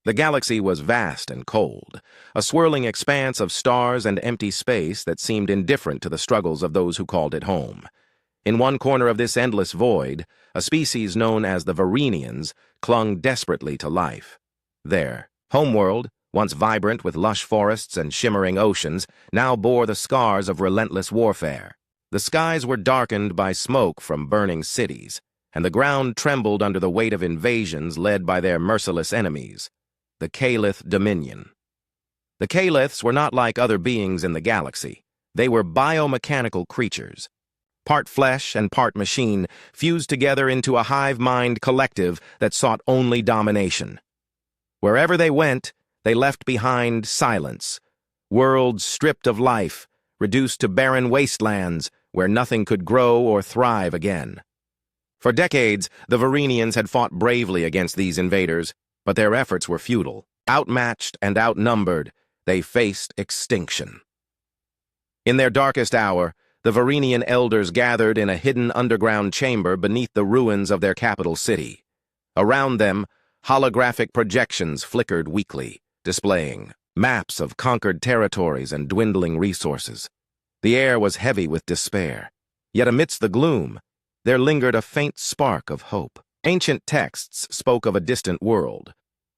The galaxy was vast and cold, a swirling expanse of stars and empty space that seemed indifferent to the struggles of those who called it home. In one corner of this endless void, a species known as the Varenians clung desperately to life. Their homeworld, once vibrant with lush forests and shimmering oceans, now bore the scars of relentless warfare. The skies were darkened by smoke from burning cities, and the ground trembled under the weight of invasions led by their merciless enemies, the Kalith Dominion. The Kaliths were not like other beings in the galaxy. They were biomechanical creatures, part flesh and part machine, fused together into a hive-mind collective that sought only domination. Wherever they went, they left behind silence, worlds stripped of life, reduced to barren wastelands where nothing could grow or thrive again. For decades, the Varenians had fought bravely against these invaders, but their efforts were futile. Outmatched and outnumbered, they faced extinction. In their darkest hour, the Varenian elders gathered in a hidden underground chamber beneath the ruins of their capital city. Around them, holographic projections flickered weakly, displaying maps of conquered territories and dwindling resources. The air was heavy with despair, yet amidst the gloom, there lingered a faint spark of hope. Ancient texts spoke of a distant world,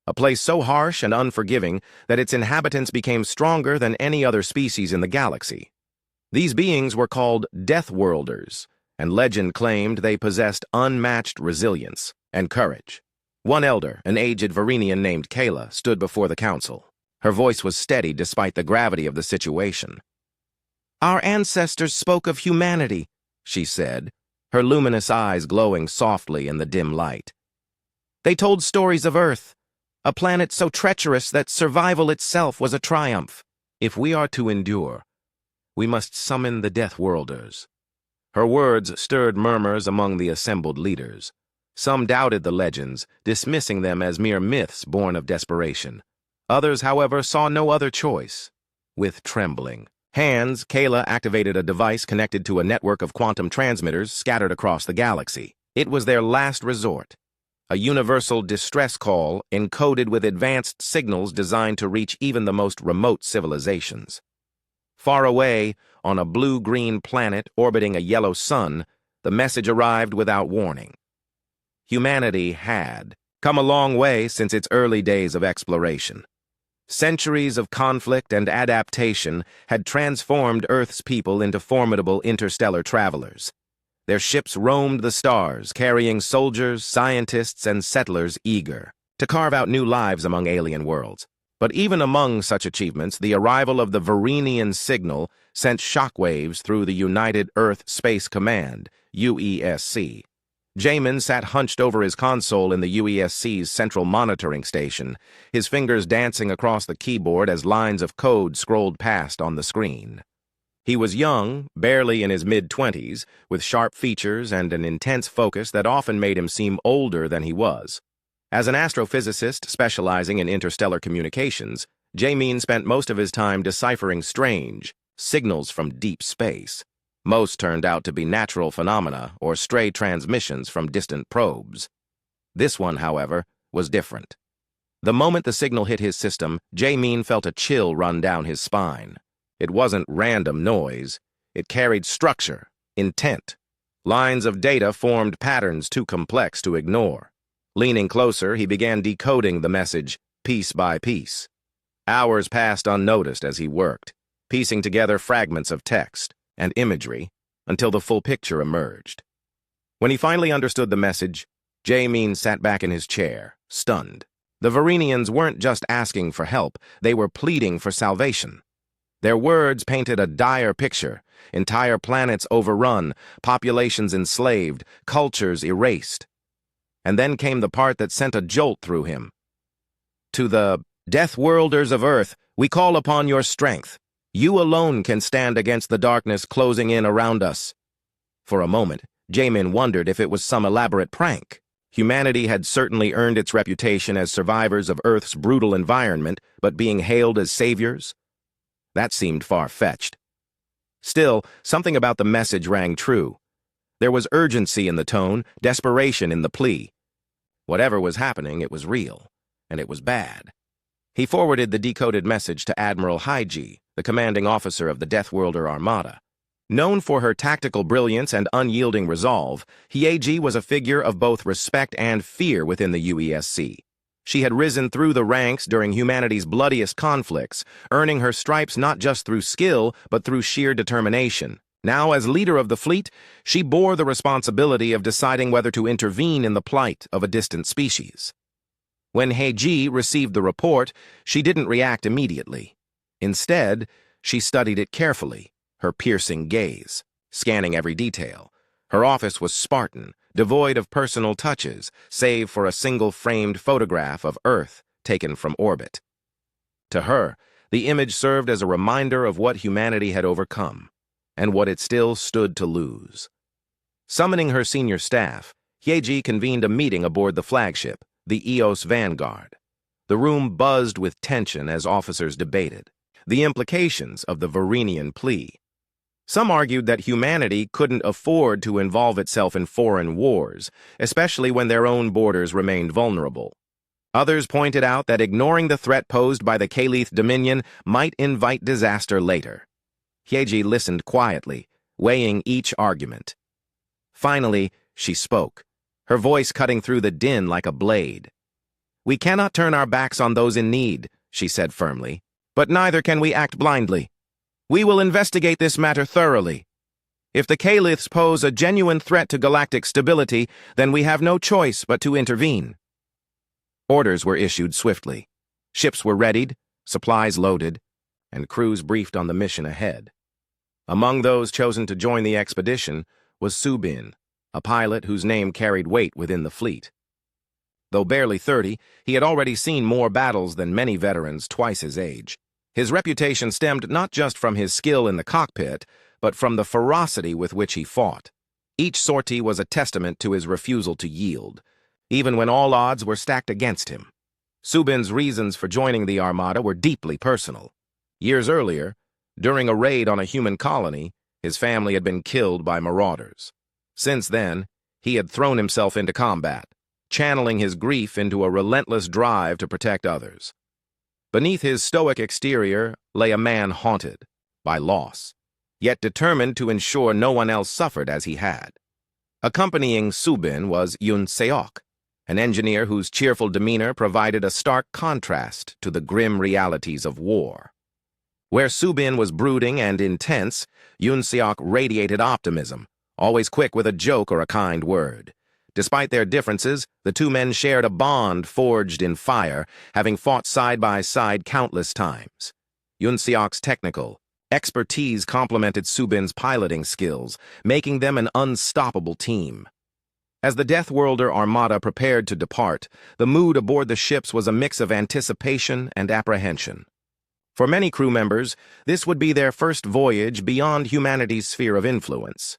a place so harsh and unforgiving that its inhabitants became stronger than any other species in the galaxy. These beings were called Deathworlders, and legend claimed they possessed unmatched resilience and courage. One elder, an aged Varenian named Kayla, stood before the council. Her voice was steady despite the gravity of the situation. "Our ancestors spoke of humanity," she said, her luminous eyes glowing softly in the dim light. "They told stories of Earth, a planet so treacherous that survival itself was a triumph. If we are to endure, we must summon the Deathworlders." Her words stirred murmurs among the assembled leaders. Some doubted the legends, dismissing them as mere myths born of desperation. Others, however, saw no other choice. With trembling hands, Kayla activated a device connected to a network of quantum transmitters scattered across the galaxy. It was their last resort, a universal distress call encoded with advanced signals designed to reach even the most remote civilizations. Far away, on a blue-green planet orbiting a yellow sun, the message arrived without warning. Humanity had come a long way since its early days of exploration. Centuries of conflict and adaptation had transformed Earth's people into formidable interstellar travelers. Their ships roamed the stars, carrying soldiers, scientists, and settlers eager to carve out new lives among alien worlds. But even among such achievements, the arrival of the Varenian signal sent shockwaves through the United Earth Space Command, UESC. Jamin sat hunched over his console in the UESC's central monitoring station, his fingers dancing across the keyboard as lines of code scrolled past on the screen. He was young, barely in his mid-20s, with sharp features and an intense focus that often made him seem older than he was. As an astrophysicist specializing in interstellar communications, Jamin spent most of his time deciphering strange signals from deep space. Most turned out to be natural phenomena or stray transmissions from distant probes. This one, however, was different. The moment the signal hit his system, Jamin felt a chill run down his spine. It wasn't random noise. It carried structure, intent. Lines of data formed patterns too complex to ignore. Leaning closer, he began decoding the message piece by piece. Hours passed unnoticed as he worked, piecing together fragments of text and imagery until the full picture emerged. When he finally understood the message, Jamin sat back in his chair, stunned. The Varenians weren't just asking for help, they were pleading for salvation. Their words painted a dire picture: entire planets overrun, populations enslaved, cultures erased. And then came the part that sent a jolt through him. "To the Deathworlders of Earth, we call upon your strength. You alone can stand against the darkness closing in around us." For a moment, Jamin wondered if it was some elaborate prank. Humanity had certainly earned its reputation as survivors of Earth's brutal environment, but being hailed as saviors? That seemed far-fetched. Still, something about the message rang true. There was urgency in the tone, desperation in the plea. Whatever was happening, it was real, and it was bad. He forwarded the decoded message to Admiral Haiji, the commanding officer of the Deathworlder Armada. Known for her tactical brilliance and unyielding resolve, Haiji was a figure of both respect and fear within the UESC. She had risen through the ranks during humanity's bloodiest conflicts, earning her stripes not just through skill, but through sheer determination. Now, as leader of the fleet, she bore the responsibility of deciding whether to intervene in the plight of a distant species. When Haiji received the report, she didn't react immediately. Instead, she studied it carefully, her piercing gaze, scanning every detail. Her office was Spartan, devoid of personal touches, save for a single framed photograph of Earth taken from orbit. To her, the image served as a reminder of what humanity had overcome, and what it still stood to lose. Summoning her senior staff, Haiji convened a meeting aboard the flagship, the EOS Vanguard. The room buzzed with tension as officers debated the implications of the Varenian plea. Some argued that humanity couldn't afford to involve itself in foreign wars, especially when their own borders remained vulnerable. Others pointed out that ignoring the threat posed by the Kalith Dominion might invite disaster later. Haiji listened quietly, weighing each argument. Finally, she spoke, her voice cutting through the din like a blade. "We cannot turn our backs on those in need," she said firmly, "but neither can we act blindly. We will investigate this matter thoroughly. If the Kaliths pose a genuine threat to galactic stability, then we have no choice but to intervene." Orders were issued swiftly. Ships were readied, supplies loaded, and crews briefed on the mission ahead. Among those chosen to join the expedition was Subin, a pilot whose name carried weight within the fleet. Though barely 30, he had already seen more battles than many veterans twice his age. His reputation stemmed not just from his skill in the cockpit, but from the ferocity with which he fought. Each sortie was a testament to his refusal to yield, even when all odds were stacked against him. Subin's reasons for joining the Armada were deeply personal. Years earlier, during a raid on a human colony, his family had been killed by marauders. Since then, he had thrown himself into combat, channeling his grief into a relentless drive to protect others. Beneath his stoic exterior lay a man haunted by loss, yet determined to ensure no one else suffered as he had. Accompanying Subin was Yun Seok, an engineer whose cheerful demeanor provided a stark contrast to the grim realities of war. Where Subin was brooding and intense, Yun Seok radiated optimism, always quick with a joke or a kind word. Despite their differences, the two men shared a bond forged in fire, having fought side by side countless times. Yun Seok's technical expertise complemented Subin's piloting skills, making them an unstoppable team. As the Deathworlder Armada prepared to depart, the mood aboard the ships was a mix of anticipation and apprehension. For many crew members, this would be their first voyage beyond humanity's sphere of influence.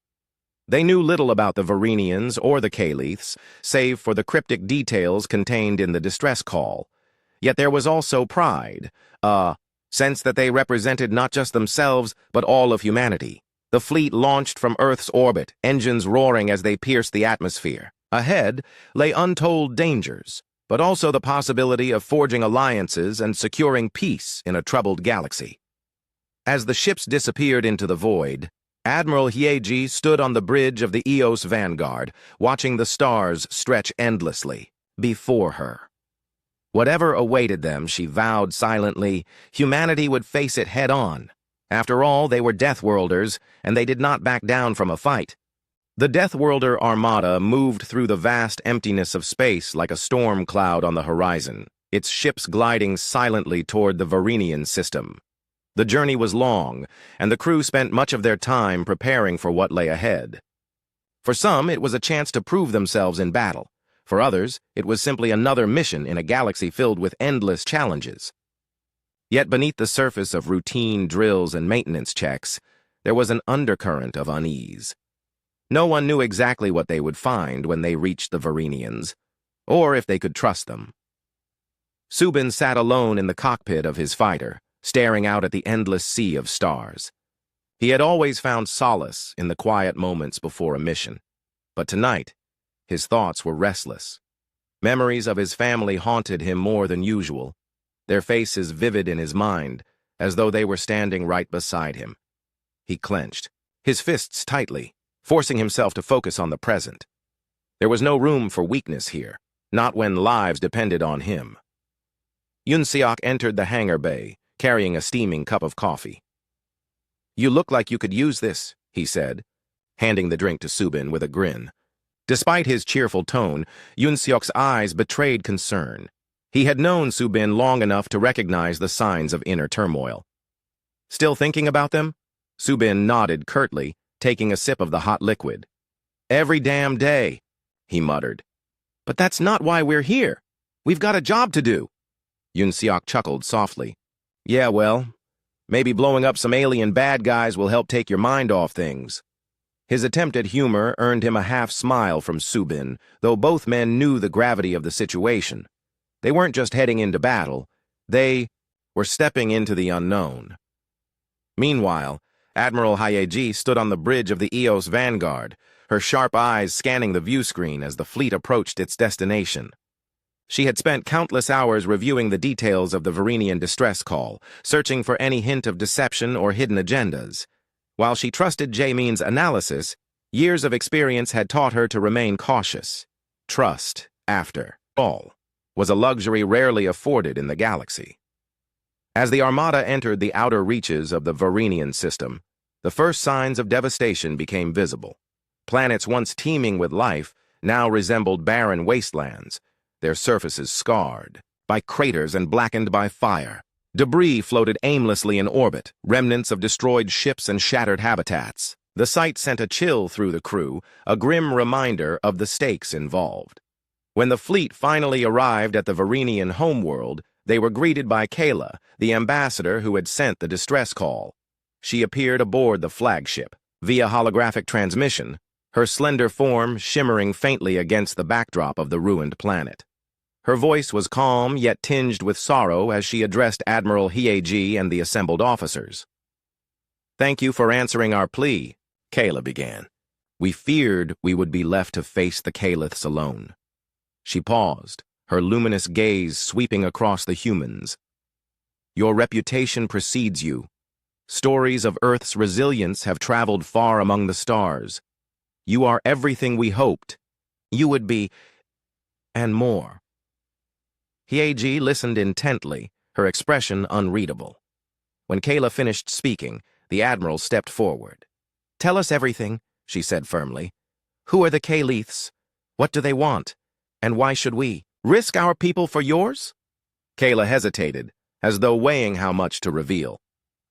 They knew little about the Varenians or the Kaliths, save for the cryptic details contained in the distress call. Yet there was also pride, a sense that they represented not just themselves, but all of humanity. The fleet launched from Earth's orbit, engines roaring as they pierced the atmosphere. Ahead lay untold dangers, but also the possibility of forging alliances and securing peace in a troubled galaxy. As the ships disappeared into the void, Admiral Haiji stood on the bridge of the EOS Vanguard, watching the stars stretch endlessly before her. Whatever awaited them, she vowed silently, humanity would face it head-on. After all, they were Deathworlders, and they did not back down from a fight. The Deathworlder Armada moved through the vast emptiness of space like a storm cloud on the horizon, its ships gliding silently toward the Varenian system. The journey was long, and the crew spent much of their time preparing for what lay ahead. For some, it was a chance to prove themselves in battle. For others, it was simply another mission in a galaxy filled with endless challenges. Yet beneath the surface of routine drills and maintenance checks, there was an undercurrent of unease. No one knew exactly what they would find when they reached the Varenians, or if they could trust them. Subin sat alone in the cockpit of his fighter, staring out at the endless sea of stars. He had always found solace in the quiet moments before a mission, but tonight, his thoughts were restless. Memories of his family haunted him more than usual. their faces vivid in his mind, as though they were standing right beside him. He clenched, his fists tightly, forcing himself to focus on the present. There was no room for weakness here, not when lives depended on him. Yunseok entered the hangar bay, carrying a steaming cup of coffee. "You look like you could use this," he said, handing the drink to Subin with a grin. Despite his cheerful tone, Yunseok's eyes betrayed concern. He had known Subin long enough to recognize the signs of inner turmoil. "Still thinking about them?" Subin nodded curtly, taking a sip of the hot liquid. "Every damn day," he muttered. "But that's not why we're here. We've got a job to do." Yunseok chuckled softly. "Yeah, well, maybe blowing up some alien bad guys will help take your mind off things." His attempt at humor earned him a half-smile from Subin, though both men knew the gravity of the situation. They weren't just heading into battle. They were stepping into the unknown. Meanwhile, Admiral Hyeji stood on the bridge of the Eos Vanguard, her sharp eyes scanning the viewscreen as the fleet approached its destination. She had spent countless hours reviewing the details of the Varenian distress call, searching for any hint of deception or hidden agendas. While she trusted Jaemin's analysis, years of experience had taught her to remain cautious. Trust, after all, was a luxury rarely afforded in the galaxy. As the Armada entered the outer reaches of the Varenian system, the first signs of devastation became visible. Planets once teeming with life now resembled barren wastelands, their surfaces scarred by craters and blackened by fire. Debris floated aimlessly in orbit, remnants of destroyed ships and shattered habitats. The sight sent a chill through the crew, a grim reminder of the stakes involved. When the fleet finally arrived at the Varenian homeworld, they were greeted by Kayla, the ambassador who had sent the distress call. She appeared aboard the flagship, via holographic transmission, her slender form shimmering faintly against the backdrop of the ruined planet. Her voice was calm yet tinged with sorrow as she addressed Admiral Hyeji and the assembled officers. "Thank you for answering our plea," Kayla began. "We feared we would be left to face the Kaliths alone." She paused, her luminous gaze sweeping across the humans. "Your reputation precedes you. Stories of Earth's resilience have traveled far among the stars. You are everything we hoped you would be, and more." Hyeji listened intently, her expression unreadable. When Kayla finished speaking, the Admiral stepped forward. "Tell us everything," she said firmly. "Who are the Kaliths? What do they want? And why should we risk our people for yours?" Kayla hesitated, as though weighing how much to reveal.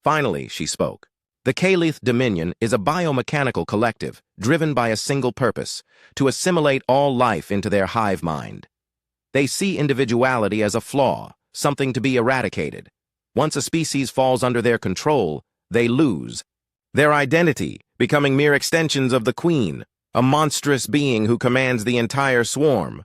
Finally, she spoke. "The Kalith Dominion is a biomechanical collective, driven by a single purpose, to assimilate all life into their hive mind. They see individuality as a flaw, something to be eradicated. Once a species falls under their control, they lose their identity, becoming mere extensions of the Queen, a monstrous being who commands the entire swarm."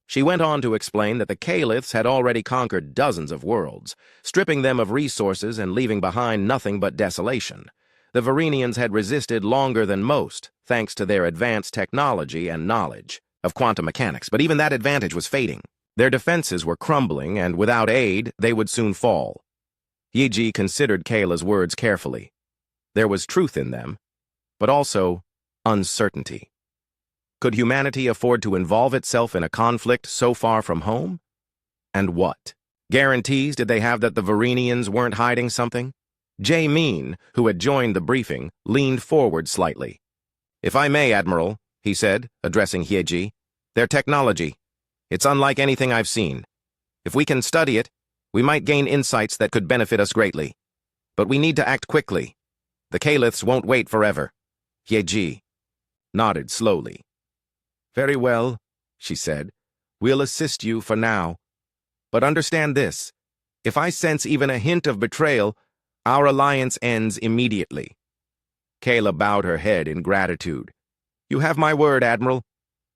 She went on to explain that the Kaliths had already conquered dozens of worlds, stripping them of resources and leaving behind nothing but desolation. The Varenians had resisted longer than most, thanks to their advanced technology and knowledge of quantum mechanics, but even that advantage was fading. Their defenses were crumbling, and without aid, they would soon fall. Hyeji considered Kayla's words carefully. There was truth in them, but also uncertainty. Could humanity afford to involve itself in a conflict so far from home? And what guarantees did they have that the Varenians weren't hiding something? Jaemin, who had joined the briefing, leaned forward slightly. "If I may, Admiral," he said, addressing Hyeji, "their technology, it's unlike anything I've seen. If we can study it, we might gain insights that could benefit us greatly. But we need to act quickly. The Kaliths won't wait forever." Hyeji nodded slowly. "Very well," she said. "We'll assist you for now. But understand this. If I sense even a hint of betrayal, our alliance ends immediately." Kayla bowed her head in gratitude. "You have my word, Admiral.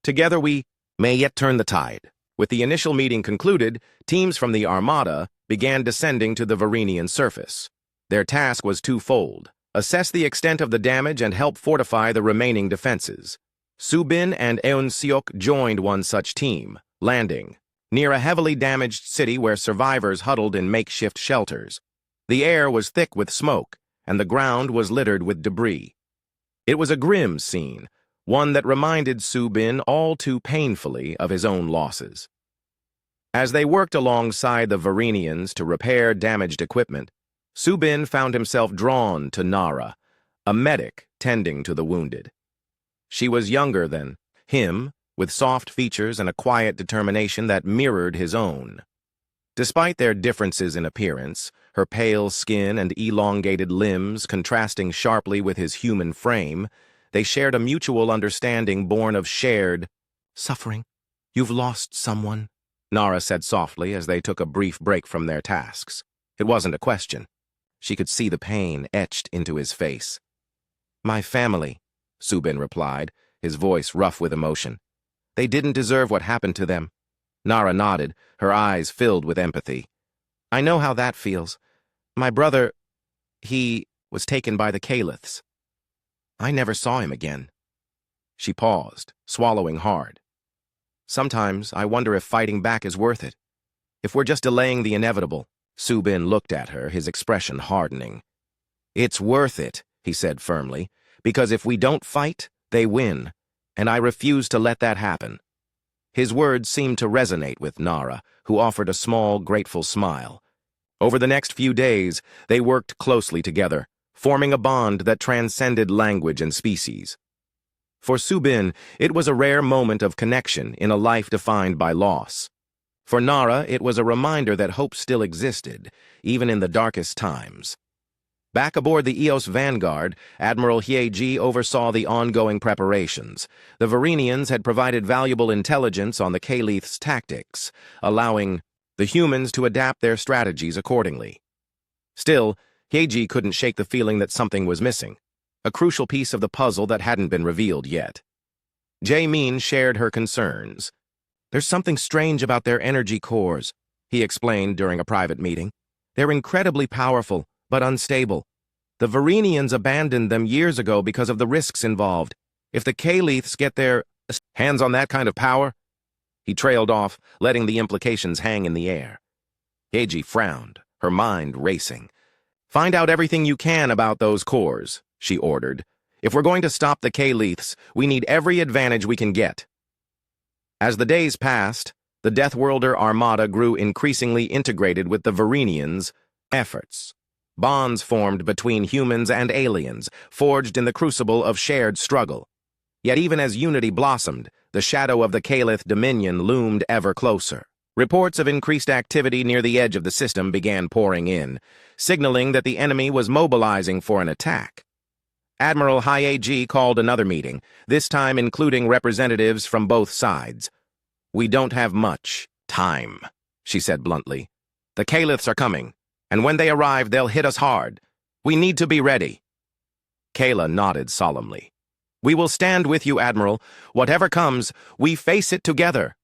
Together we may yet turn the tide." With the initial meeting concluded, teams from the Armada began descending to the Varenian surface. Their task was twofold: assess the extent of the damage and help fortify the remaining defenses. Subin and Eunseok joined one such team, landing near a heavily damaged city where survivors huddled in makeshift shelters. The air was thick with smoke, and the ground was littered with debris. It was a grim scene, one that reminded Su-bin all too painfully of his own losses. As they worked alongside the Varenians to repair damaged equipment, Su-bin found himself drawn to Nara, a medic tending to the wounded. She was younger than him, with soft features and a quiet determination that mirrored his own. Despite their differences in appearance, her pale skin and elongated limbs contrasting sharply with his human frame, they shared a mutual understanding born of shared suffering. "You've lost someone," Nara said softly as they took a brief break from their tasks. It wasn't a question. She could see the pain etched into his face. "My family," Su-bin replied, his voice rough with emotion. "They didn't deserve what happened to them." Nara nodded, her eyes filled with empathy. "I know how that feels. My brother, he was taken by the Caliths. I never saw him again." She paused, swallowing hard. "Sometimes I wonder if fighting back is worth it. If we're just delaying the inevitable." Su-bin looked at her, his expression hardening. "It's worth it," he said firmly, "because if we don't fight, they win, and I refuse to let that happen." His words seemed to resonate with Nara, who offered a small, grateful smile. Over the next few days, they worked closely together, forming a bond that transcended language and species. For Su-bin, it was a rare moment of connection in a life defined by loss. For Nara, it was a reminder that hope still existed, even in the darkest times. Back aboard the Eos Vanguard, Admiral Hyeji oversaw the ongoing preparations. The Varenians had provided valuable intelligence on the Calith's tactics, allowing the humans to adapt their strategies accordingly. Still, Hyeji couldn't shake the feeling that something was missing, a crucial piece of the puzzle that hadn't been revealed yet. Jae-min shared her concerns. "There's something strange about their energy cores," he explained during a private meeting. "They're incredibly powerful, but unstable. The Varenians abandoned them years ago because of the risks involved. If the Caliths get their hands on that kind of power..." He trailed off, letting the implications hang in the air. Hyeji frowned, her mind racing. "Find out everything you can about those cores," she ordered. "If we're going to stop the Caliths, we need every advantage we can get." As the days passed, the Deathworlder Armada grew increasingly integrated with the Varenians' efforts. Bonds formed between humans and aliens, forged in the crucible of shared struggle. Yet even as unity blossomed, the shadow of the Calith dominion loomed ever closer. Reports of increased activity near the edge of the system began pouring in, signaling that the enemy was mobilizing for an attack. Admiral Hyeji called another meeting, this time including representatives from both sides. "We don't have much time," she said bluntly. "The Caliths are coming, and when they arrive, they'll hit us hard. We need to be ready." Kayla nodded solemnly. "We will stand with you, Admiral. Whatever comes, we face it together."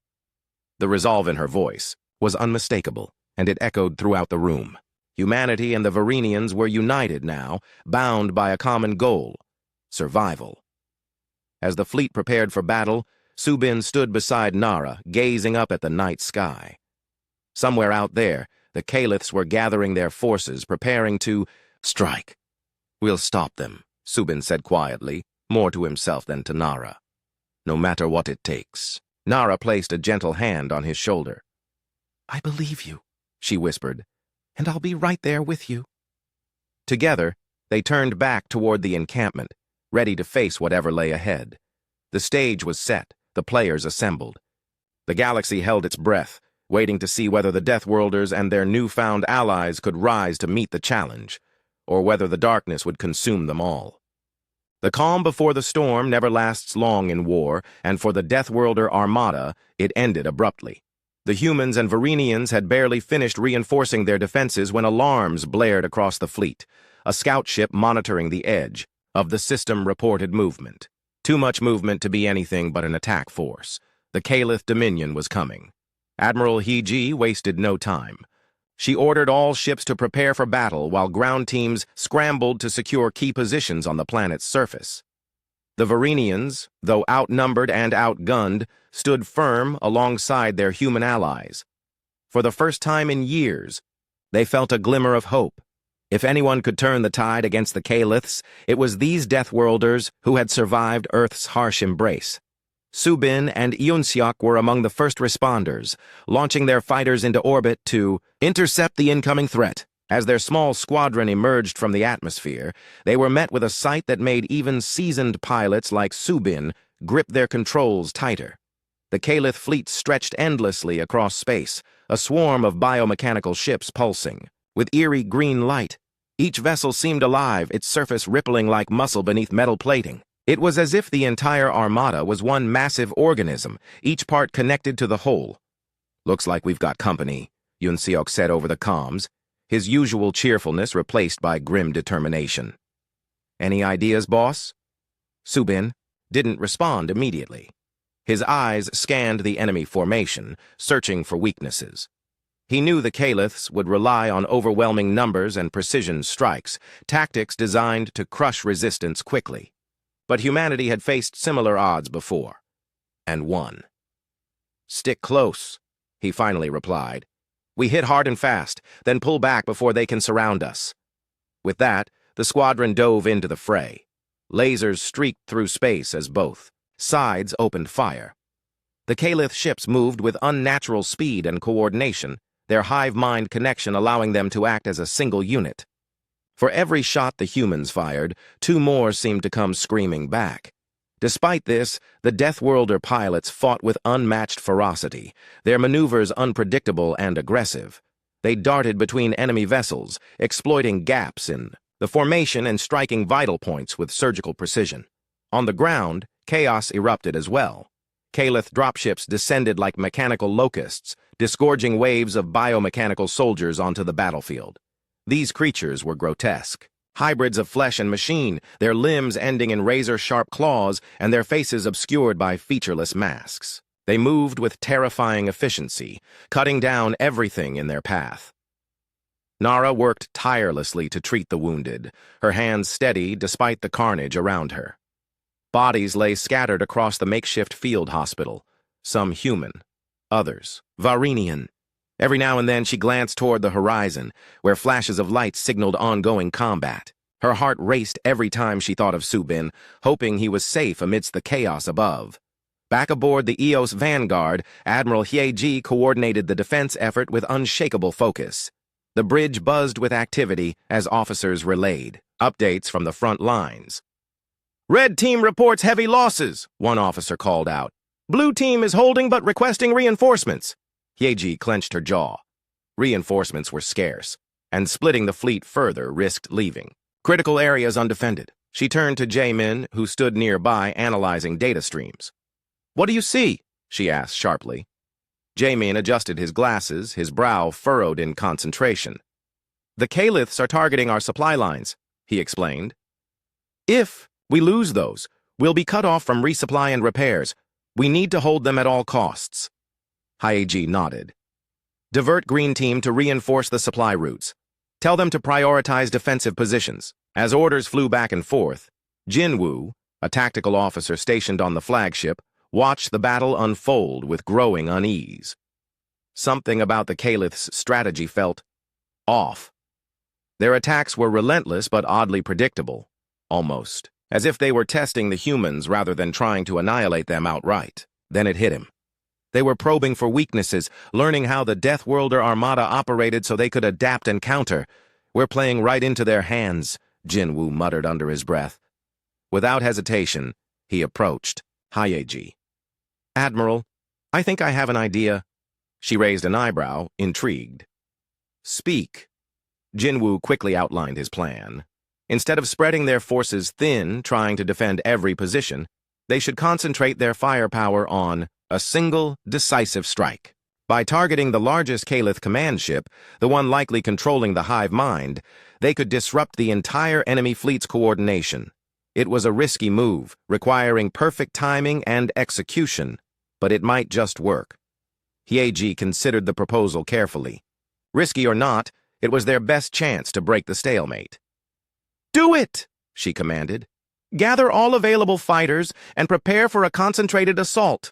The resolve in her voice was unmistakable, and it echoed throughout the room. Humanity and the Varenians were united now, bound by a common goal: survival. As the fleet prepared for battle, Su-bin stood beside Nara, gazing up at the night sky. Somewhere out there, the Caliths were gathering their forces, preparing to strike. "We'll stop them," Su-bin said quietly, more to himself than to Nara. "No matter what it takes." Nara placed a gentle hand on his shoulder. "I believe you," she whispered, "and I'll be right there with you." Together, they turned back toward the encampment, ready to face whatever lay ahead. The stage was set, the players assembled. The galaxy held its breath, waiting to see whether the Deathworlders and their newfound allies could rise to meet the challenge, or whether the darkness would consume them all. The calm before the storm never lasts long in war, and for the Deathworlder Armada, it ended abruptly. The humans and Varenians had barely finished reinforcing their defenses when alarms blared across the fleet. A scout ship monitoring the edge of the system reported movement. Too much movement to be anything but an attack force. The Calith Dominion was coming. Admiral Hyeji wasted no time. She ordered all ships to prepare for battle while ground teams scrambled to secure key positions on the planet's surface. The Varenians, though outnumbered and outgunned, stood firm alongside their human allies. For the first time in years, they felt a glimmer of hope. If anyone could turn the tide against the Caliths, it was these Deathworlders who had survived Earth's harsh embrace. Subin and Eunseok were among the first responders, launching their fighters into orbit to intercept the incoming threat. As their small squadron emerged from the atmosphere, they were met with a sight that made even seasoned pilots like Subin grip their controls tighter. The Calith fleet stretched endlessly across space, a swarm of biomechanical ships pulsing. With eerie green light, each vessel seemed alive, its surface rippling like muscle beneath metal plating. It was as if the entire armada was one massive organism, each part connected to the whole. "Looks like we've got company," Eunseok said over the comms, his usual cheerfulness replaced by grim determination. "Any ideas, boss?" Subin didn't respond immediately. His eyes scanned the enemy formation, searching for weaknesses. He knew the Caliths would rely on overwhelming numbers and precision strikes, tactics designed to crush resistance quickly. But humanity had faced similar odds before, and won. "Stick close," he finally replied. "We hit hard and fast, then pull back before they can surround us." With that, the squadron dove into the fray. Lasers streaked through space as both sides opened fire. The Calith ships moved with unnatural speed and coordination, their hive-mind connection allowing them to act as a single unit. For every shot the humans fired, two more seemed to come screaming back. Despite this, the Deathworlder pilots fought with unmatched ferocity, their maneuvers unpredictable and aggressive. They darted between enemy vessels, exploiting gaps in the formation and striking vital points with surgical precision. On the ground, chaos erupted as well. Calith dropships descended like mechanical locusts, disgorging waves of biomechanical soldiers onto the battlefield. These creatures were grotesque. Hybrids of flesh and machine, their limbs ending in razor-sharp claws and their faces obscured by featureless masks. They moved with terrifying efficiency, cutting down everything in their path. Nara worked tirelessly to treat the wounded, her hands steady despite the carnage around her. Bodies lay scattered across the makeshift field hospital, some human, others Varenian. Every now and then she glanced toward the horizon, where flashes of light signaled ongoing combat. Her heart raced every time she thought of Subin, hoping he was safe amidst the chaos above. Back aboard the Eos Vanguard, Admiral Hyeji coordinated the defense effort with unshakable focus. The bridge buzzed with activity as officers relayed updates from the front lines. "Red team reports heavy losses," one officer called out. "Blue team is holding but requesting reinforcements." Hyeji clenched her jaw. Reinforcements were scarce, and splitting the fleet further risked leaving critical areas undefended. She turned to Jaemin, who stood nearby analyzing data streams. "What do you see?" she asked sharply. Jaemin adjusted his glasses, his brow furrowed in concentration. "The Caliths are targeting our supply lines," he explained. "If we lose those, we'll be cut off from resupply and repairs. We need to hold them at all costs." Hyeji nodded. "Divert Green Team to reinforce the supply routes. Tell them to prioritize defensive positions." As orders flew back and forth, Jinwoo, a tactical officer stationed on the flagship, watched the battle unfold with growing unease. Something about the Calith's strategy felt off. Their attacks were relentless but oddly predictable, almost as if they were testing the humans rather than trying to annihilate them outright. Then it hit him. They were probing for weaknesses, learning how the Deathworlder Armada operated so they could adapt and counter. "We're playing right into their hands," Jinwoo muttered under his breath. Without hesitation, he approached Hyeji. "Admiral, I think I have an idea." She raised an eyebrow, intrigued. "Speak." Jinwoo quickly outlined his plan. Instead of spreading their forces thin, trying to defend every position, they should concentrate their firepower on a single, decisive strike. By targeting the largest Calith command ship, the one likely controlling the hive mind, they could disrupt the entire enemy fleet's coordination. It was a risky move, requiring perfect timing and execution, but it might just work. Hyeji considered the proposal carefully. Risky or not, it was their best chance to break the stalemate. "Do it!" she commanded. Gather all available fighters and prepare for a concentrated assault.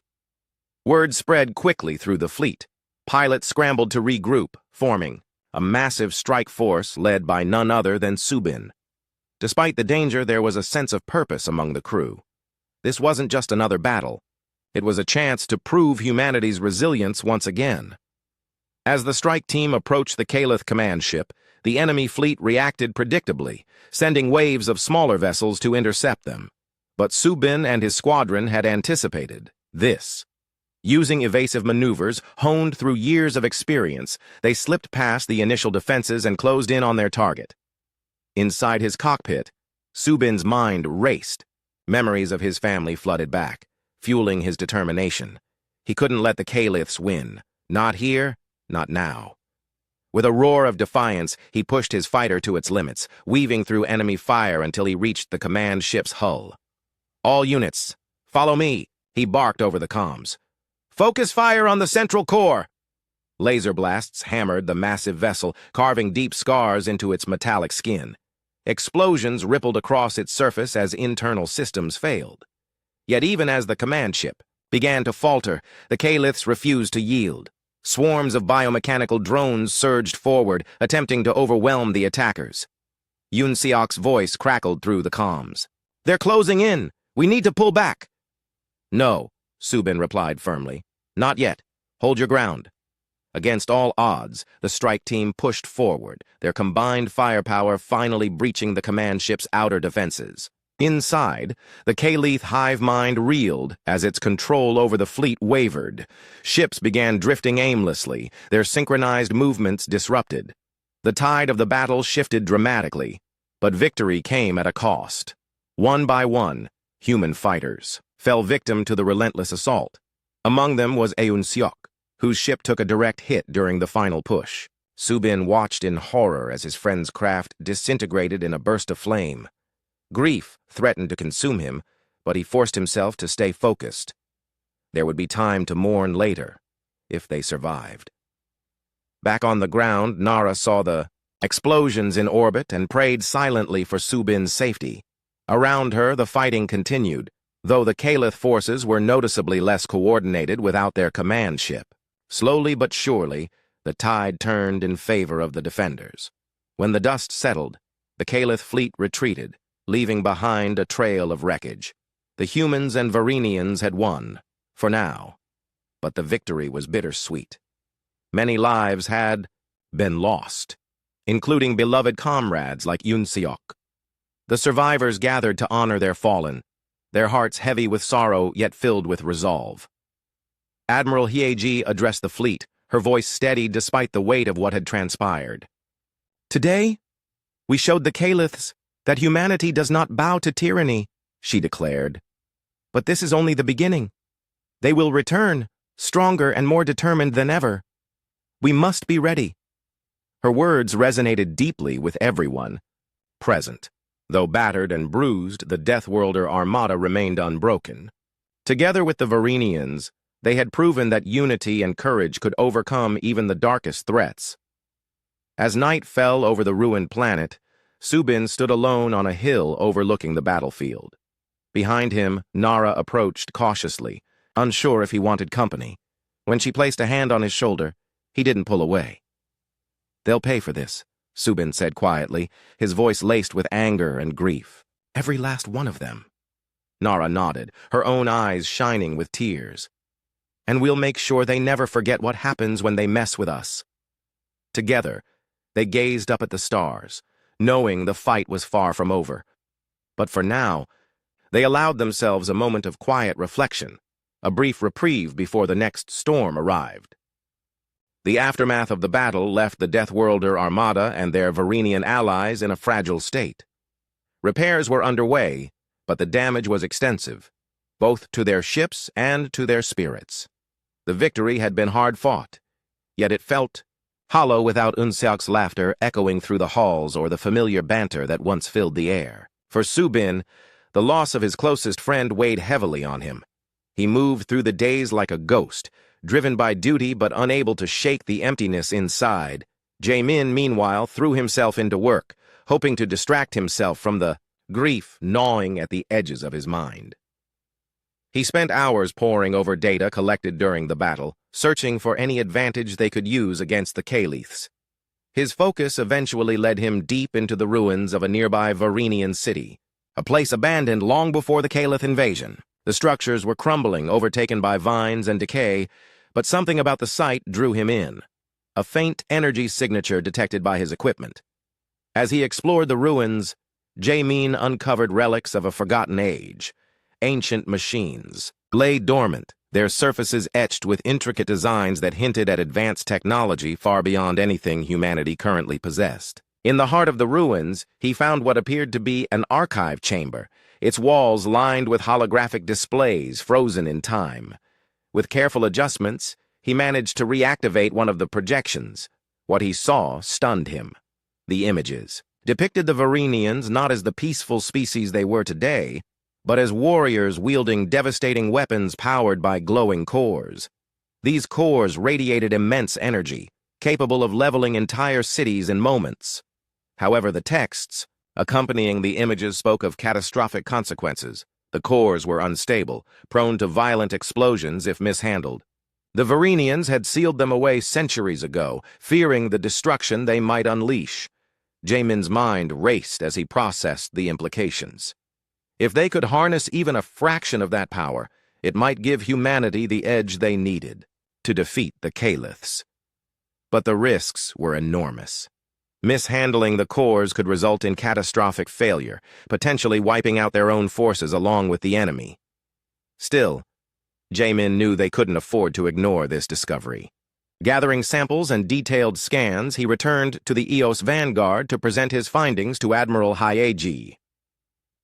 Word spread quickly through the fleet. Pilots scrambled to regroup, forming a massive strike force led by none other than Subin. Despite the danger, there was a sense of purpose among the crew. This wasn't just another battle. It was a chance to prove humanity's resilience once again. As the strike team approached the Caliph command ship, the enemy fleet reacted predictably, sending waves of smaller vessels to intercept them. But Subin and his squadron had anticipated this. Using evasive maneuvers honed through years of experience, they slipped past the initial defenses and closed in on their target. Inside his cockpit, Subin's mind raced. Memories of his family flooded back, fueling his determination. He couldn't let the Caliphs win. Not here, not now. With a roar of defiance, he pushed his fighter to its limits, weaving through enemy fire until he reached the command ship's hull. "All units, follow me," he barked over the comms. "Focus fire on the central core." Laser blasts hammered the massive vessel, carving deep scars into its metallic skin. Explosions rippled across its surface as internal systems failed. Yet even as the command ship began to falter, the Caliphs refused to yield. Swarms of biomechanical drones surged forward, attempting to overwhelm the attackers. Yun Seok's voice crackled through the comms. "They're closing in. We need to pull back." "No," Subin replied firmly. "Not yet. Hold your ground." Against all odds, the strike team pushed forward, their combined firepower finally breaching the command ship's outer defenses. Inside, the Caliph hive mind reeled as its control over the fleet wavered. Ships began drifting aimlessly, their synchronized movements disrupted. The tide of the battle shifted dramatically, but victory came at a cost. One by one, human fighters fell victim to the relentless assault. Among them was Eun Seok, whose ship took a direct hit during the final push. Subin watched in horror as his friend's craft disintegrated in a burst of flame. Grief threatened to consume him, but he forced himself to stay focused. There would be time to mourn later, if they survived. Back on the ground, Nara saw the explosions in orbit and prayed silently for Subin's safety. Around her, the fighting continued, though the Caliph forces were noticeably less coordinated without their command ship. Slowly but surely, the tide turned in favor of the defenders. When the dust settled, the Caliph fleet retreated, leaving behind a trail of wreckage. The humans and Varenians had won, for now, but the victory was bittersweet. Many lives had been lost, including beloved comrades like Yun Seok. The survivors gathered to honor their fallen, their hearts heavy with sorrow yet filled with resolve. Admiral Hyeji addressed the fleet, her voice steady despite the weight of what had transpired. "Today, we showed the Caliphs that humanity does not bow to tyranny," she declared. "But this is only the beginning. They will return, stronger and more determined than ever. We must be ready." Her words resonated deeply with everyone present. Though battered and bruised, the Deathworlder Armada remained unbroken. Together with the Varenians, they had proven that unity and courage could overcome even the darkest threats. As night fell over the ruined planet, Subin stood alone on a hill overlooking the battlefield. Behind him, Nara approached cautiously, unsure if he wanted company. When she placed a hand on his shoulder, he didn't pull away. "They'll pay for this," Subin said quietly, his voice laced with anger and grief. "Every last one of them." Nara nodded, her own eyes shining with tears. "And we'll make sure they never forget what happens when they mess with us." Together, they gazed up at the stars, knowing the fight was far from over. But for now, they allowed themselves a moment of quiet reflection, a brief reprieve before the next storm arrived. The aftermath of the battle left the Deathworlder Armada and their Varenian allies in a fragile state. Repairs were underway, but the damage was extensive, both to their ships and to their spirits. The victory had been hard fought, yet it felt hollow without Unseok's laughter echoing through the halls or the familiar banter that once filled the air. For Subin, the loss of his closest friend weighed heavily on him. He moved through the days like a ghost, driven by duty but unable to shake the emptiness inside. Jaemin, meanwhile, threw himself into work, hoping to distract himself from the grief gnawing at the edges of his mind. He spent hours poring over data collected during the battle, searching for any advantage they could use against the Caliths. His focus eventually led him deep into the ruins of a nearby Varenian city, a place abandoned long before the Calith invasion. The structures were crumbling, overtaken by vines and decay, but something about the site drew him in, a faint energy signature detected by his equipment. As he explored the ruins, Jamin uncovered relics of a forgotten age. Ancient machines lay dormant, their surfaces etched with intricate designs that hinted at advanced technology far beyond anything humanity currently possessed. In the heart of the ruins, he found what appeared to be an archive chamber, its walls lined with holographic displays frozen in time. With careful adjustments, he managed to reactivate one of the projections. What he saw stunned him. The images depicted the Varenians not as the peaceful species they were today, but as warriors wielding devastating weapons powered by glowing cores. These cores radiated immense energy, capable of leveling entire cities in moments. However, the texts accompanying the images spoke of catastrophic consequences. The cores were unstable, prone to violent explosions if mishandled. The Varenians had sealed them away centuries ago, fearing the destruction they might unleash. Jamin's mind raced as he processed the implications. If they could harness even a fraction of that power, it might give humanity the edge they needed to defeat the Caliths. But the risks were enormous. Mishandling the cores could result in catastrophic failure, potentially wiping out their own forces along with the enemy. Still, Jamin knew they couldn't afford to ignore this discovery. Gathering samples and detailed scans, he returned to the Eos Vanguard to present his findings to Admiral Hyeji.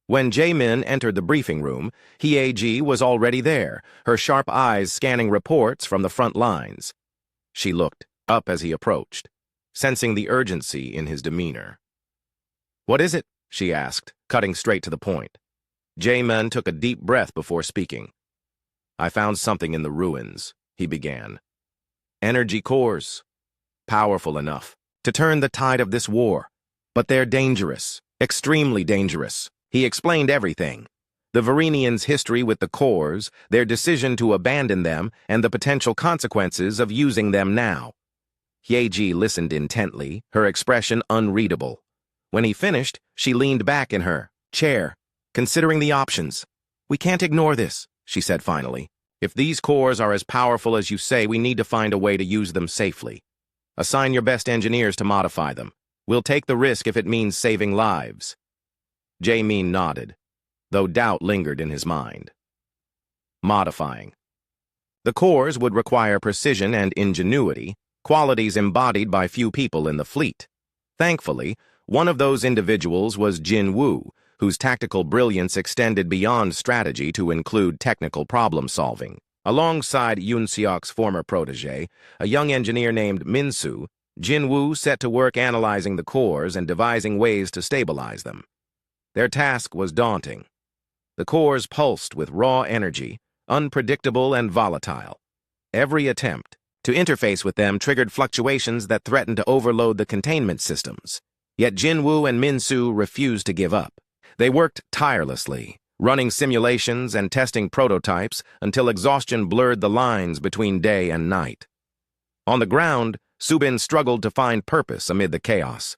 When Jamin entered the briefing room, Hyeji was already there, her sharp eyes scanning reports from the front lines. She looked up as he approached, sensing the urgency in his demeanor. "What is it?" she asked, cutting straight to the point. Jamin took a deep breath before speaking. "I found something in the ruins," he began. "Energy cores. Powerful enough to turn the tide of this war. But they're dangerous, extremely dangerous." He explained everything. The Varenians' history with the cores, their decision to abandon them, and the potential consequences of using them now. Hyeji listened intently, her expression unreadable. When he finished, she leaned back in her chair, considering the options. "We can't ignore this," she said finally. "If these cores are as powerful as you say, we need to find a way to use them safely. Assign your best engineers to modify them. We'll take the risk if it means saving lives." Jamin nodded, though doubt lingered in his mind. Modifying. The cores would require precision and ingenuity, qualities embodied by few people in the fleet. Thankfully, one of those individuals was Jin Woo, whose tactical brilliance extended beyond strategy to include technical problem-solving. Alongside Yoon Seok's former protege, a young engineer named Min-soo, Jin Woo set to work analyzing the cores and devising ways to stabilize them. Their task was daunting. The cores pulsed with raw energy, unpredictable and volatile. Every attempt to interface with them triggered fluctuations that threatened to overload the containment systems. Yet Jinwoo and Min-soo refused to give up. They worked tirelessly, running simulations and testing prototypes until exhaustion blurred the lines between day and night. On the ground, Subin struggled to find purpose amid the chaos.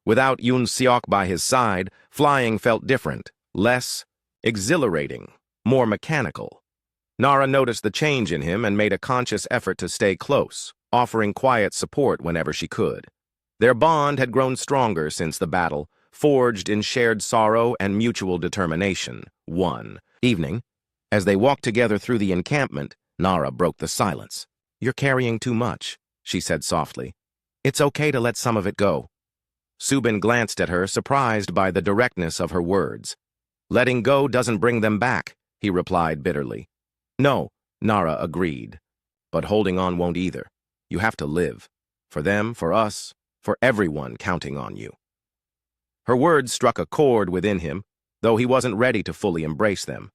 Without Yoon Seok by his side, flying felt different, less exhilarating, more mechanical. Nara noticed the change in him and made a conscious effort to stay close, offering quiet support whenever she could. Their bond had grown stronger since the battle, forged in shared sorrow and mutual determination. One evening, as they walked together through the encampment, Nara broke the silence. "You're carrying too much," she said softly. "It's okay to let some of it go." Subin glanced at her, surprised by the directness of her words. "Letting go doesn't bring them back," he replied bitterly. "No," Nara agreed. "But holding on won't either. You have to live. For them, for us, for everyone counting on you." Her words struck a chord within him, though he wasn't ready to fully embrace them.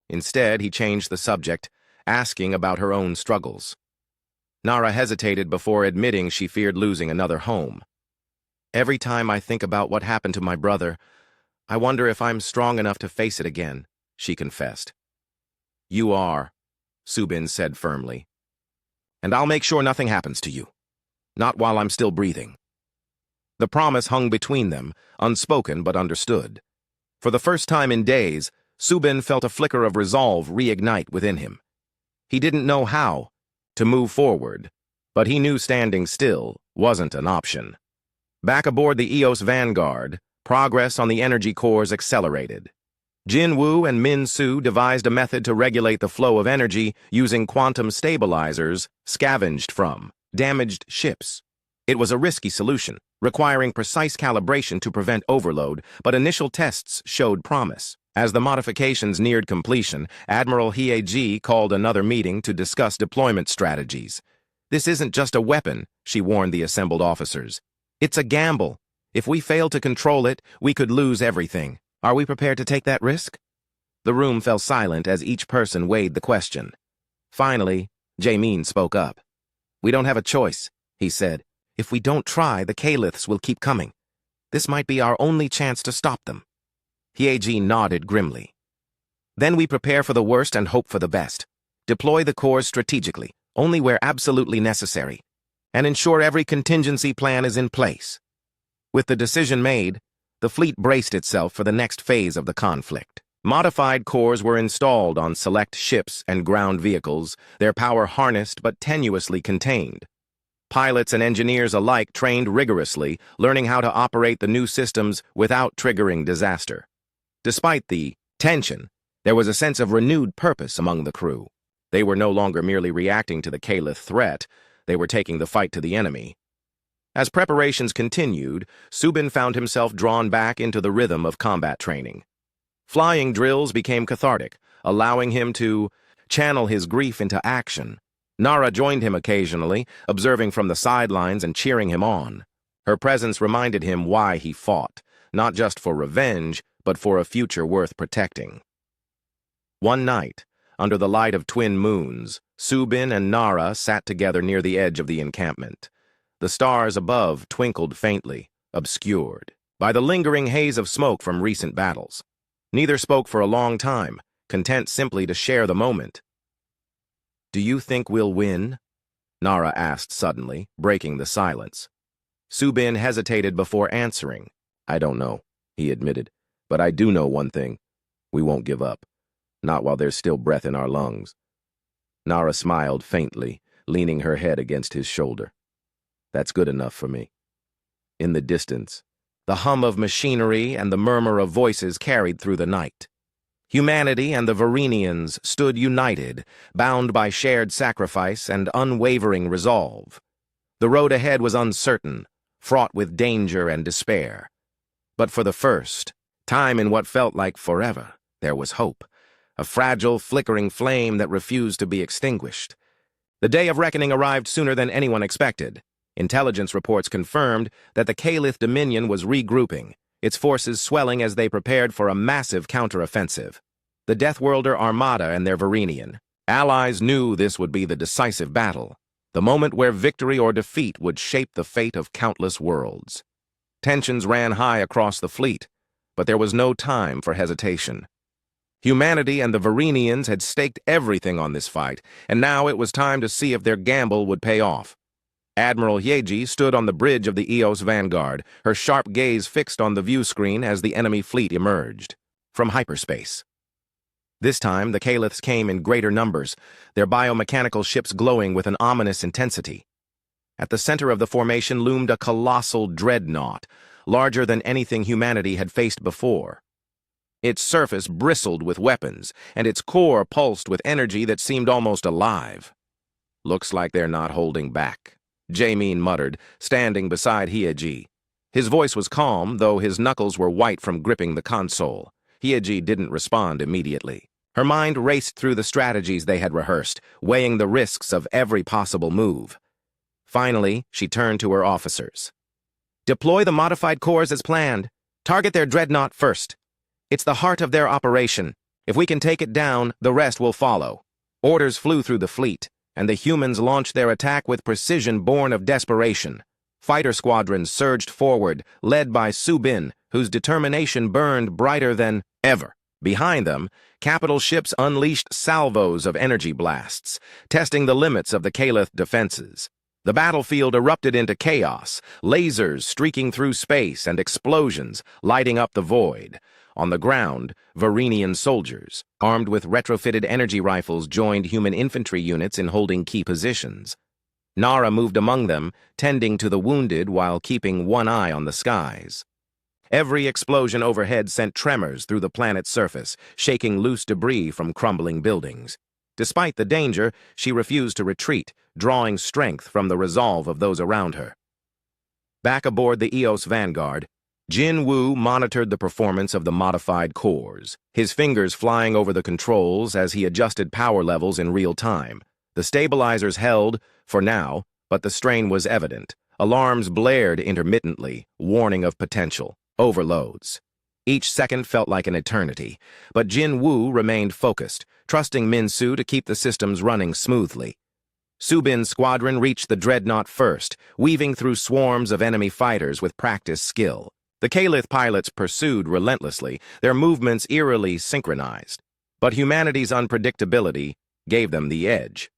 Instead, he changed the subject, asking about her own struggles. Nara hesitated before admitting she feared losing another home. "Every time I think about what happened to my brother, I wonder if I'm strong enough to face it again, she confessed. You are, Subin said firmly. And I'll make sure nothing happens to you. Not while I'm still breathing. The promise hung between them, unspoken but understood. For the first time in days, Subin felt a flicker of resolve reignite within him. He didn't know how to move forward, but he knew standing still wasn't an option. Back aboard the Eos Vanguard, progress on the energy cores accelerated. Jin Wu and Min Su devised a method to regulate the flow of energy using quantum stabilizers scavenged from damaged ships. It was a risky solution, requiring precise calibration to prevent overload, but initial tests showed promise. As the modifications neared completion, Admiral Hieji called another meeting to discuss deployment strategies. This isn't just a weapon, she warned the assembled officers. It's a gamble. If we fail to control it, we could lose everything. Are we prepared to take that risk? The room fell silent as each person weighed the question. Finally, Jamin spoke up. We don't have a choice, he said. If we don't try, the Caliths will keep coming. This might be our only chance to stop them. Hieji nodded grimly. Then we prepare for the worst and hope for the best. Deploy the cores strategically, only where absolutely necessary, and ensure every contingency plan is in place. With the decision made, the fleet braced itself for the next phase of the conflict. Modified cores were installed on select ships and ground vehicles, their power harnessed but tenuously contained. Pilots and engineers alike trained rigorously, learning how to operate the new systems without triggering disaster. Despite the tension, there was a sense of renewed purpose among the crew. They were no longer merely reacting to the Calith threat, they were taking the fight to the enemy. As preparations continued, Subin found himself drawn back into the rhythm of combat training. Flying drills became cathartic, allowing him to channel his grief into action. Nara joined him occasionally, observing from the sidelines and cheering him on. Her presence reminded him why he fought, not just for revenge, but for a future worth protecting. One night, under the light of twin moons, Subin and Nara sat together near the edge of the encampment. The stars above twinkled faintly, obscured by the lingering haze of smoke from recent battles. Neither spoke for a long time, content simply to share the moment. Do you think we'll win? Nara asked suddenly, breaking the silence. Subin hesitated before answering. I don't know, he admitted, but I do know one thing. We won't give up. Not while there's still breath in our lungs. Nara smiled faintly, leaning her head against his shoulder. That's good enough for me. In the distance, the hum of machinery and the murmur of voices carried through the night. Humanity and the Varenians stood united, bound by shared sacrifice and unwavering resolve. The road ahead was uncertain, fraught with danger and despair. But for the first time in what felt like forever, there was hope, a fragile, flickering flame that refused to be extinguished. The day of reckoning arrived sooner than anyone expected. Intelligence reports confirmed that the Calith Dominion was regrouping, its forces swelling as they prepared for a massive counteroffensive. The Deathworlder Armada and their Varenian allies knew this would be the decisive battle, the moment where victory or defeat would shape the fate of countless worlds. Tensions ran high across the fleet, but there was no time for hesitation. Humanity and the Varenians had staked everything on this fight, and now it was time to see if their gamble would pay off. Admiral Hieji stood on the bridge of the Eos Vanguard, her sharp gaze fixed on the view screen as the enemy fleet emerged from hyperspace. This time, the Caliths came in greater numbers, their biomechanical ships glowing with an ominous intensity. At the center of the formation loomed a colossal dreadnought, larger than anything humanity had faced before. Its surface bristled with weapons, and its core pulsed with energy that seemed almost alive. Looks like they're not holding back, Jamin muttered, standing beside Hieji. His voice was calm, though his knuckles were white from gripping the console. Hieji didn't respond immediately. Her mind raced through the strategies they had rehearsed, weighing the risks of every possible move. Finally, she turned to her officers. Deploy the modified cores as planned. Target their dreadnought first. It's the heart of their operation. If we can take it down, the rest will follow. Orders flew through the fleet, and the humans launched their attack with precision born of desperation. Fighter squadrons surged forward, led by Subin, whose determination burned brighter than ever. Behind them, capital ships unleashed salvos of energy blasts, testing the limits of the Calith defenses. The battlefield erupted into chaos, lasers streaking through space and explosions lighting up the void. On the ground, Varenian soldiers, armed with retrofitted energy rifles, joined human infantry units in holding key positions. Nara moved among them, tending to the wounded while keeping one eye on the skies. Every explosion overhead sent tremors through the planet's surface, shaking loose debris from crumbling buildings. Despite the danger, she refused to retreat, drawing strength from the resolve of those around her. Back aboard the Eos Vanguard, Jin Woo monitored the performance of the modified cores, his fingers flying over the controls as he adjusted power levels in real time. The stabilizers held, for now, but the strain was evident. Alarms blared intermittently, warning of potential overloads. Each second felt like an eternity, but Jin Woo remained focused, trusting Min-Su to keep the systems running smoothly. Subin's squadron reached the dreadnought first, weaving through swarms of enemy fighters with practiced skill. The Calith pilots pursued relentlessly, their movements eerily synchronized. But humanity's unpredictability gave them the edge.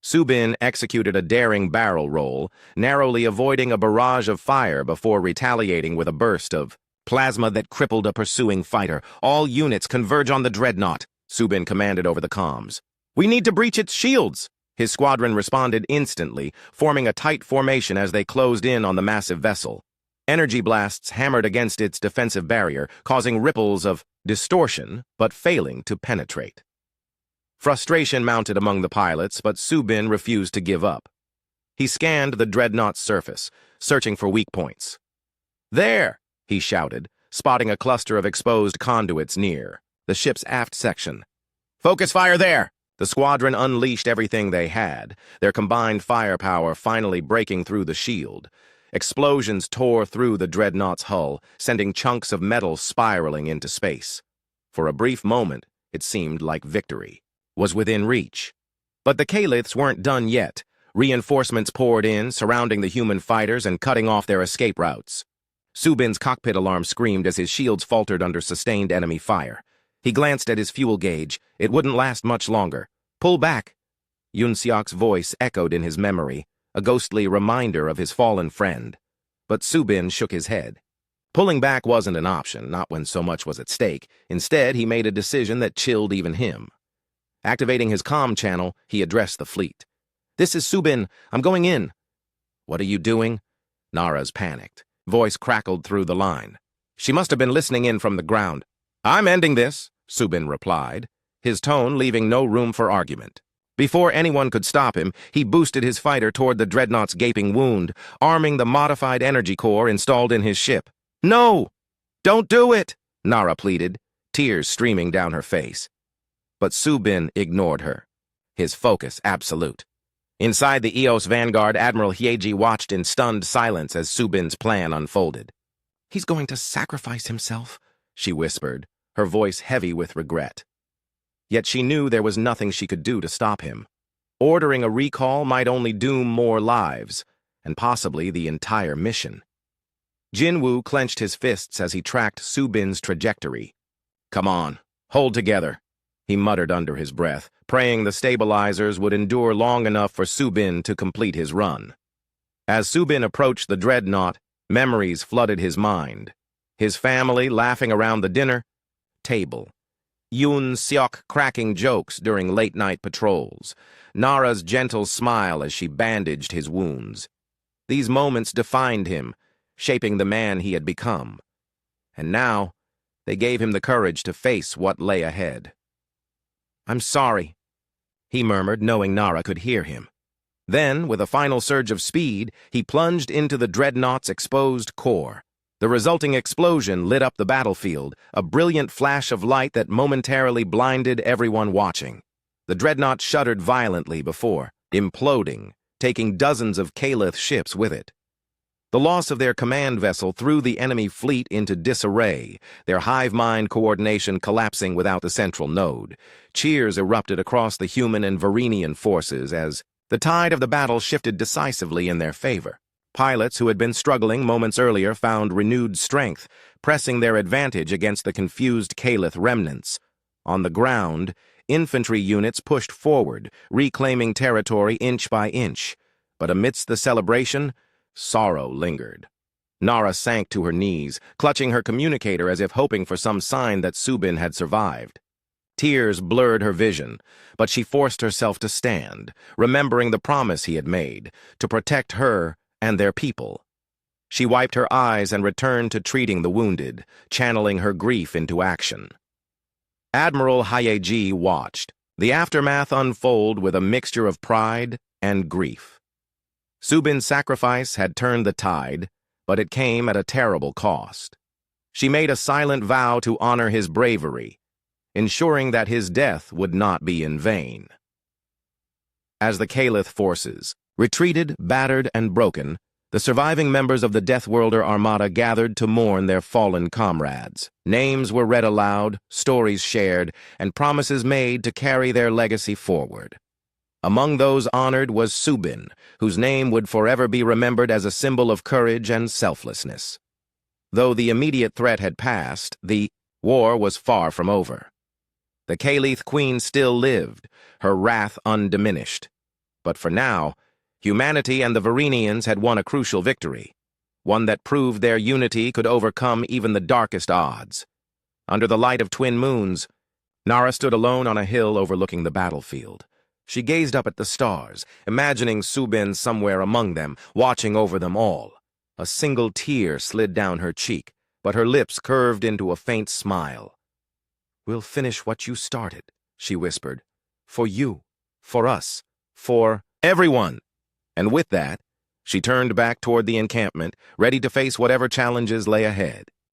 Subin executed a daring barrel roll, narrowly avoiding a barrage of fire before retaliating with a burst of plasma that crippled a pursuing fighter. "All units converge on the dreadnought," Subin commanded over the comms. "We need to breach its shields." His squadron responded instantly, forming a tight formation as they closed in on the massive vessel. Energy blasts hammered against its defensive barrier, causing ripples of distortion, but failing to penetrate. Frustration mounted among the pilots, but Subin refused to give up. He scanned the dreadnought's surface, searching for weak points. "There!" he shouted, spotting a cluster of exposed conduits near the ship's aft section. "Focus fire there!" The squadron unleashed everything they had, their combined firepower finally breaking through the shield. Explosions tore through the dreadnought's hull, sending chunks of metal spiraling into space. For a brief moment, it seemed like victory was within reach. But the Caliths weren't done yet. Reinforcements poured in, surrounding the human fighters and cutting off their escape routes. Subin's cockpit alarm screamed as his shields faltered under sustained enemy fire. He glanced at his fuel gauge. It wouldn't last much longer. "Pull back!" Yun Seok's voice echoed in his memory, a ghostly reminder of his fallen friend. But Subin shook his head. Pulling back wasn't an option, not when so much was at stake. Instead, he made a decision that chilled even him. Activating his comm channel, he addressed the fleet. "This is Subin. I'm going in." "What are you doing?" Nara's panicked. Voice crackled through the line. She must have been listening in from the ground. "I'm ending this," Subin replied, his tone leaving no room for argument. Before anyone could stop him, he boosted his fighter toward the dreadnought's gaping wound, arming the modified energy core installed in his ship. "No! Don't do it!" Nara pleaded, tears streaming down her face. But Subin ignored her, his focus absolute. Inside the Eos Vanguard, Admiral Hyeji watched in stunned silence as Subin's plan unfolded. "He's going to sacrifice himself," she whispered, her voice heavy with regret. Yet she knew there was nothing she could do to stop him. Ordering a recall might only doom more lives, and possibly the entire mission. Jinwoo clenched his fists as he tracked Subin's trajectory. "Come on, hold together," he muttered under his breath, praying the stabilizers would endure long enough for Subin to complete his run. As Subin approached the dreadnought, memories flooded his mind. His family laughing around the dinner table. Yun Seok cracking jokes during late-night patrols. Nara's gentle smile as she bandaged his wounds. These moments defined him, shaping the man he had become. And now, they gave him the courage to face what lay ahead. "I'm sorry," he murmured, knowing Nara could hear him. Then, with a final surge of speed, he plunged into the dreadnought's exposed core. The resulting explosion lit up the battlefield, a brilliant flash of light that momentarily blinded everyone watching. The dreadnought shuddered violently before imploding, taking dozens of Calith ships with it. The loss of their command vessel threw the enemy fleet into disarray, their hive-mind coordination collapsing without the central node. Cheers erupted across the human and Varenian forces as the tide of the battle shifted decisively in their favor. Pilots who had been struggling moments earlier found renewed strength, pressing their advantage against the confused Calith remnants. On the ground, infantry units pushed forward, reclaiming territory inch by inch. But amidst the celebration, sorrow lingered. Nara sank to her knees, clutching her communicator as if hoping for some sign that Subin had survived. Tears blurred her vision, but she forced herself to stand, remembering the promise he had made, to protect her and their people. She wiped her eyes and returned to treating the wounded, channeling her grief into action. Admiral Hayeji watched, the aftermath unfold with a mixture of pride and grief. Subin's sacrifice had turned the tide, but it came at a terrible cost. She made a silent vow to honor his bravery, ensuring that his death would not be in vain. As the Calith forces retreated, battered, and broken, the surviving members of the Deathworlder Armada gathered to mourn their fallen comrades. Names were read aloud, stories shared, and promises made to carry their legacy forward. Among those honored was Subin, whose name would forever be remembered as a symbol of courage and selflessness. Though the immediate threat had passed, the war was far from over. The Calith Queen still lived, her wrath undiminished. But for now, humanity and the Varenians had won a crucial victory, one that proved their unity could overcome even the darkest odds. Under the light of twin moons, Nara stood alone on a hill overlooking the battlefield. She gazed up at the stars, imagining Subin somewhere among them, watching over them all. A single tear slid down her cheek, but her lips curved into a faint smile. "We'll finish what you started," she whispered. "For you, for us, for everyone." And with that, she turned back toward the encampment, ready to face whatever challenges lay ahead.